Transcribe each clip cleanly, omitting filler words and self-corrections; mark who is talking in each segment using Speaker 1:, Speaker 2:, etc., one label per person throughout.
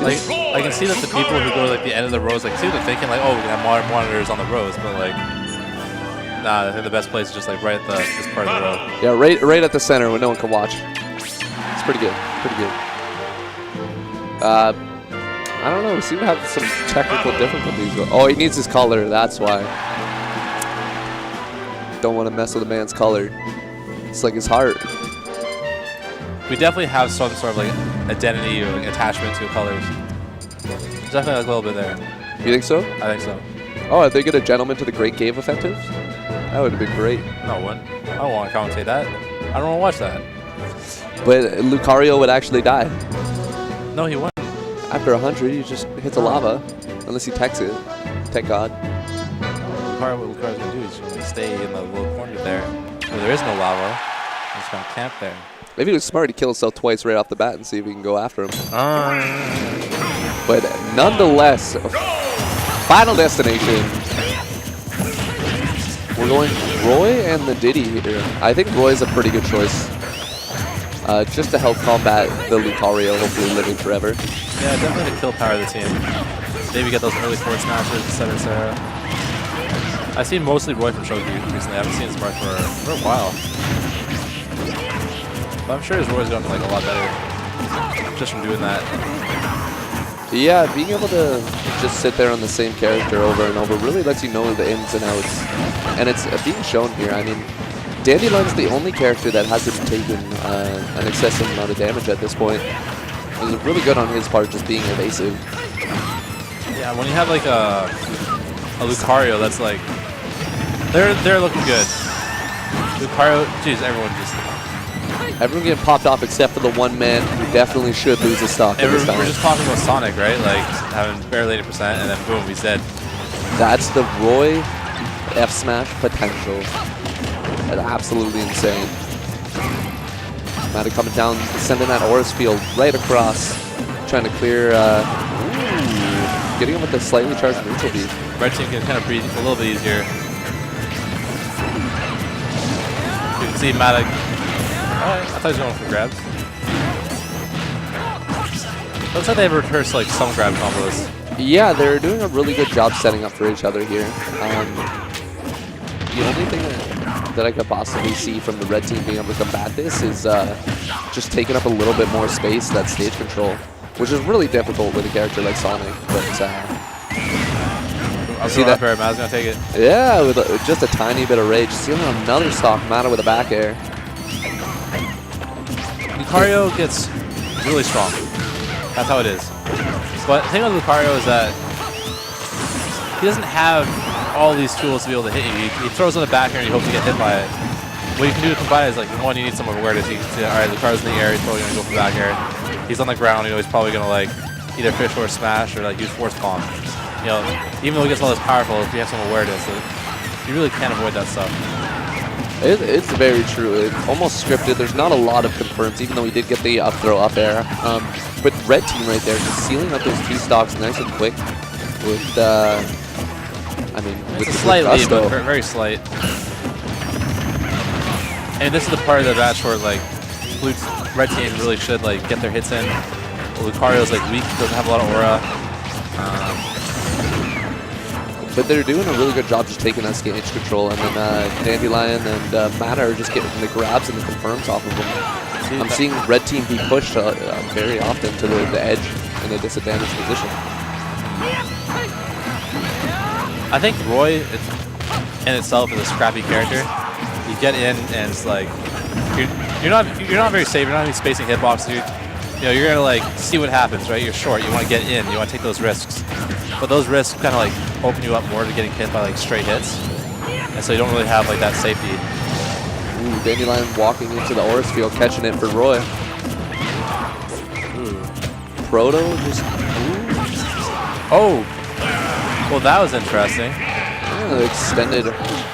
Speaker 1: Like, I can see that the people who go to like the end of the rows, like, see what they're thinking, like, oh, we can have modern monitors on the rows, but like, nah, I think the best place is just like right at this part of the row.
Speaker 2: Yeah, right at the center where no one can watch. It's pretty good, pretty good. I don't know, we seem to have some technical difficulties. Oh, he needs his color, that's why. Don't want to mess with a man's color. It's like his heart.
Speaker 1: We definitely have some sort of like identity or like, attachment to colors. There's definitely like a little bit there.
Speaker 2: You think so?
Speaker 1: I think so.
Speaker 2: Oh, did they get a gentleman to the Great Cave Offensive? That would have been great.
Speaker 1: No, I wouldn't. I don't want to commentate that. I don't want to watch that.
Speaker 2: But Lucario would actually die.
Speaker 1: No, he wouldn't.
Speaker 2: After 100, he just hits a lava. Unless he techs it. Thank God.
Speaker 1: What Lucario's going to do is just gonna stay in the little corner there where there is no lava. He's just going to camp there.
Speaker 2: Maybe it was smart to kill himself twice right off the bat and see if we can go after him. But nonetheless, final destination. We're going Roy and the Diddy here. I think Roy's a pretty good choice. Just to help combat the Lucario, hopefully living forever.
Speaker 1: Yeah, definitely the kill power of the team. Maybe get those early forward smashes, etc. I've seen mostly Roy from Shoghi recently. I haven't seen his mark for a while. But I'm sure his Roy's gotten like a lot better just from doing that.
Speaker 2: Yeah, being able to just sit there on the same character over and over really lets you know the ins and outs. And it's being shown here. I mean, DanDeeLion's the only character that hasn't taken an excessive amount of damage at this point. It was really good on his part just being evasive.
Speaker 1: Yeah, when you have like a Lucario that's like, they're looking good. Lucario, geez,
Speaker 2: Everyone getting popped off except for the one man who definitely should lose his stock.
Speaker 1: We're just talking about Sonic, right? Like having barely 80% and then boom, he's dead.
Speaker 2: That's the Roy F smash potential. That's absolutely insane. MaTa coming down, sending that Aura's Field right across, trying to clear. Getting him with the slightly charged neutral beat.
Speaker 1: Red team can kind of breathe a little bit easier. You can see MaTa. Alright, I thought he was going for grabs. Looks like they rehearsed like some grab combos.
Speaker 2: Yeah, they're doing a really good job setting up for each other here. The only thing that I could possibly see from the red team being able to combat this is just taking up a little bit more space, that stage control, which is really difficult with a character like Sonic. But
Speaker 1: I'll see that. MaTa's gonna take it.
Speaker 2: Yeah, with just a tiny bit of rage. Stealing another stock MaTa with a back air.
Speaker 1: Lucario gets really strong. That's how it is. But the thing with Lucario is that he doesn't have all these tools to be able to hit you. He throws on the back air and he hopes to get hit by it. What you can do to combat it is like, one, you need some awareness. You can see, alright, Lucario's in the air, he's probably going to go for the back air. He's on the ground, you know, he's probably going to like either fish or smash or like use force palm. You know, even though he gets all this powerful, if you have some awareness, you really can't avoid that stuff.
Speaker 2: It's very true. It's almost scripted. There's not a lot of confirms, even though he did get the up throw up air. But red team right there, just sealing up those two stocks nice and quick. With
Speaker 1: it's a slight lead, but very slight. And this is the part of the match where like red team really should like get their hits in. Lucario's like weak, doesn't have a lot of aura.
Speaker 2: But they're doing a really good job just taking that stage control, and then DanDeeLion and MaTa are just getting the grabs and the confirms off of them. I'm seeing red team be pushed very often to the edge in a disadvantaged position.
Speaker 1: I think Roy in itself is a scrappy character. You get in and it's like you're not very safe. You're not even spacing hitbox. You're gonna like see what happens, right? You're short. You want to get in. You want to take those risks. But those risks kind of like open you up more to getting hit by like straight hits, and so you don't really have like that safety.
Speaker 2: Ooh, DanDeeLion walking into the Aura's Field, catching it for Roy.
Speaker 1: Ooh.
Speaker 2: Proto just.
Speaker 1: Oh, well that was interesting.
Speaker 2: Yeah, the extended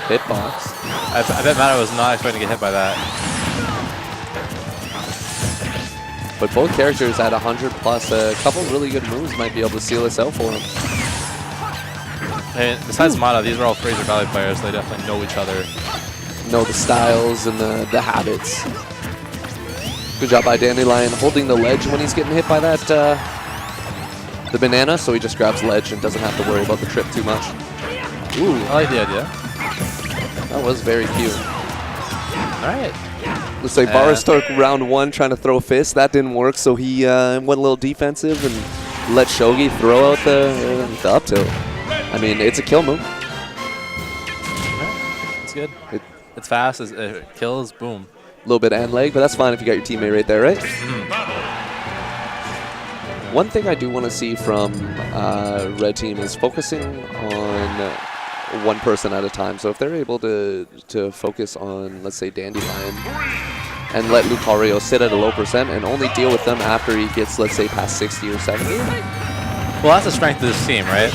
Speaker 2: hitbox.
Speaker 1: I bet MaTa was not expecting to get hit by that.
Speaker 2: But both characters at 100 plus, a couple really good moves might be able to seal this out for him.
Speaker 1: And besides MaTa, these are all Fraser Valley players. They definitely know each other.
Speaker 2: Know the styles and the habits. Good job by DanDeeLion holding the ledge when he's getting hit by that the banana, so he just grabs ledge and doesn't have to worry about the trip too much.
Speaker 1: Ooh, I like the idea.
Speaker 2: That was very cute.
Speaker 1: All right.
Speaker 2: Looks like Boris took round 1 trying to throw fists. That didn't work, so he went a little defensive and let Shoghi throw out the up tilt. I mean, it's a kill move.
Speaker 1: It's good. It's fast. It kills. Boom.
Speaker 2: A little bit and leg, but that's fine if you got your teammate right there, right? One thing I do want to see from Red Team is focusing on one person at a time. So if they're able to focus on, let's say, DanDeeLion, and let Lucario sit at a low percent and only deal with them after he gets, let's say, past 60 or 70.
Speaker 1: Well, that's the strength of this team, right?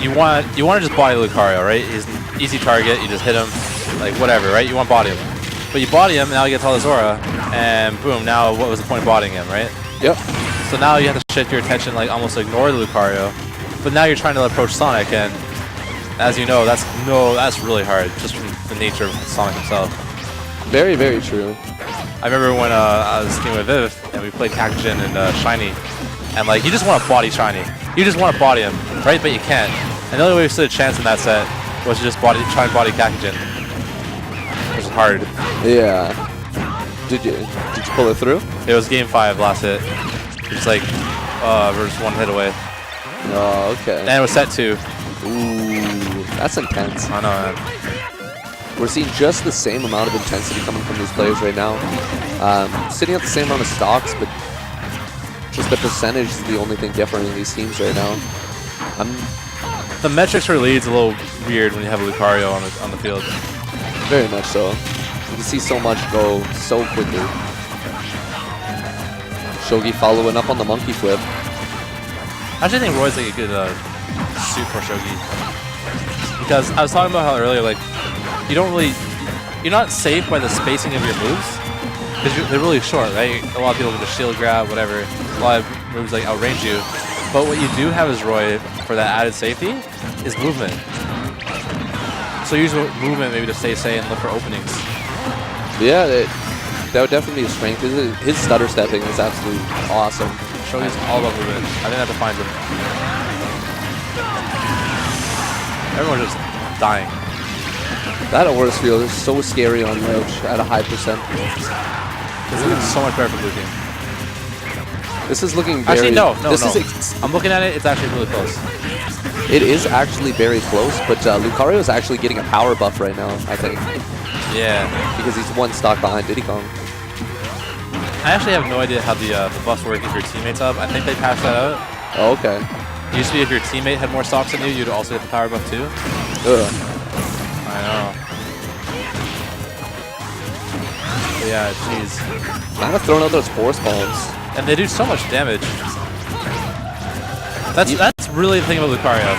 Speaker 1: You want to just body Lucario, right? He's an easy target. You just hit him, like whatever, right? You want to body him. But you body him, now he gets all his aura, and boom, now what was the point of bodying him, right?
Speaker 2: Yep.
Speaker 1: So now you have to shift your attention, like almost ignore the Lucario, but now you're trying to approach Sonic, and as you know, that's really hard, just from the nature of Sonic himself.
Speaker 2: Very, very true.
Speaker 1: I remember when I was teaming with Viv, and we played Kakujin and Shiny, and like, you just want to body Shiny. You just want to body him, right? But you can't. And the only way we stood a chance in that set was to just try and body Kakujin. It was hard.
Speaker 2: Yeah. Did you pull it through?
Speaker 1: It was game 5, last hit. It's like, we're just 1 hit away.
Speaker 2: Oh, okay.
Speaker 1: And it was set 2.
Speaker 2: Ooh, that's intense.
Speaker 1: I know, man.
Speaker 2: We're seeing just the same amount of intensity coming from these players right now. Sitting at the same amount of stocks, but just the percentage is the only thing different in these teams right now.
Speaker 1: The metrics for lead's a little weird when you have a Lucario on the field.
Speaker 2: Very much so. You can see so much go so quickly. Shoghi following up on the monkey flip.
Speaker 1: I actually think Roy's like a good suit for Shoghi. Because I was talking about how earlier, like, you're not safe by the spacing of your moves. Because they're really short, right? A lot of people with a shield grab, whatever. A lot of moves like outrange you. But what you do have as Roy for that added safety is movement. So use movement maybe to stay safe and look for openings.
Speaker 2: Yeah, that would definitely be a strength. His stutter stepping is absolutely awesome.
Speaker 1: Shoghi's all about movement. I think that defines him. Everyone's just dying.
Speaker 2: That Aura's field is so scary on ledge at a high percent.
Speaker 1: It's looking so much better for blue team.
Speaker 2: This is looking very...
Speaker 1: Actually, no. I'm looking at it. It's actually really close.
Speaker 2: It is actually very close, but Lucario is actually getting a power buff right now, I think.
Speaker 1: Yeah.
Speaker 2: Because he's 1 stock behind Diddy Kong.
Speaker 1: I actually have no idea how the buffs work if your teammate's up. I think they patched that out.
Speaker 2: Oh, okay.
Speaker 1: Usually if your teammate had more stocks than you, you'd also get the power buff too.
Speaker 2: Ugh.
Speaker 1: I know. But yeah, jeez.
Speaker 2: MaTa throwing out those force bombs.
Speaker 1: And they do so much damage. That's really the thing about Lucario.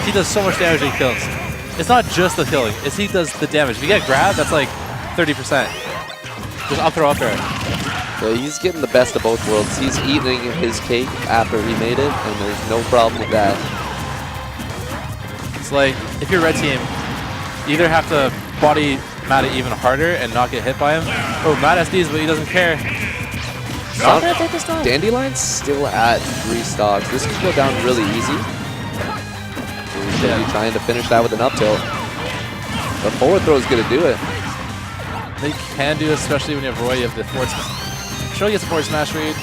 Speaker 1: He does so much damage when he kills. It's not just the killing, it's he does the damage. If you get grabbed, that's like 30%. Just up throw, up throw.
Speaker 2: So he's getting the best of both worlds. He's eating his cake after he made it, and there's no problem with that.
Speaker 1: It's like, if you're red team, you either have to body MaTa even harder and not get hit by him, or MaTa SDs, but he doesn't care.
Speaker 2: DanDeeLion's still at 3 stocks. This could go down really easy. He's going to be trying to finish that with an up tilt. The forward throw is going to do it.
Speaker 1: They can do this, especially when you have Roy. You have the forward smash. Shoghi gets a forward smash read.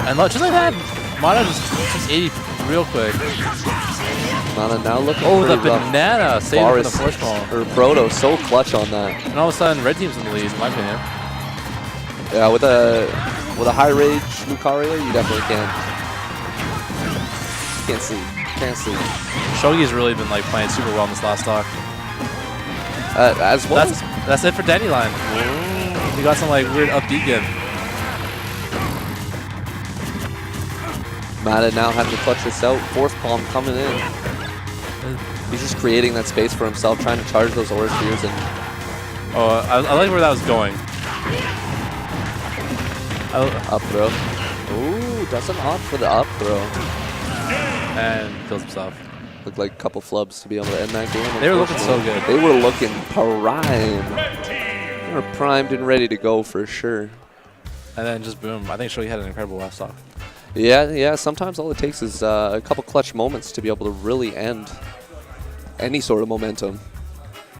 Speaker 1: And look, just like that, MaTa just 80 real quick.
Speaker 2: MaTa now looking
Speaker 1: the
Speaker 2: pretty rough.
Speaker 1: banana saving for the force ball.
Speaker 2: Or Proto, so clutch on that.
Speaker 1: And all of a sudden, red team's in the lead, in my opinion.
Speaker 2: Yeah, with a high rage Lucario, you definitely can. Can't sleep. Can't sleep.
Speaker 1: Shoghi's really been like playing super well in this last stock.
Speaker 2: As well.
Speaker 1: That's it for DanDeeLion. He got some like weird up beat game.
Speaker 2: MaTa now having to clutch this out. Force palm coming in. He's just creating that space for himself, trying to charge those aura spheres. And
Speaker 1: oh, I like where that was going.
Speaker 2: up throw. Ooh, doesn't opt for the up throw.
Speaker 1: And kills himself.
Speaker 2: Looked like a couple flubs to be able to end that game.
Speaker 1: They were looking so good.
Speaker 2: They were looking prime. They were primed and ready to go for sure.
Speaker 1: And then just boom. I think Shoghi had an incredible last stock.
Speaker 2: Yeah. Sometimes all it takes is a couple clutch moments to be able to really end any sort of momentum.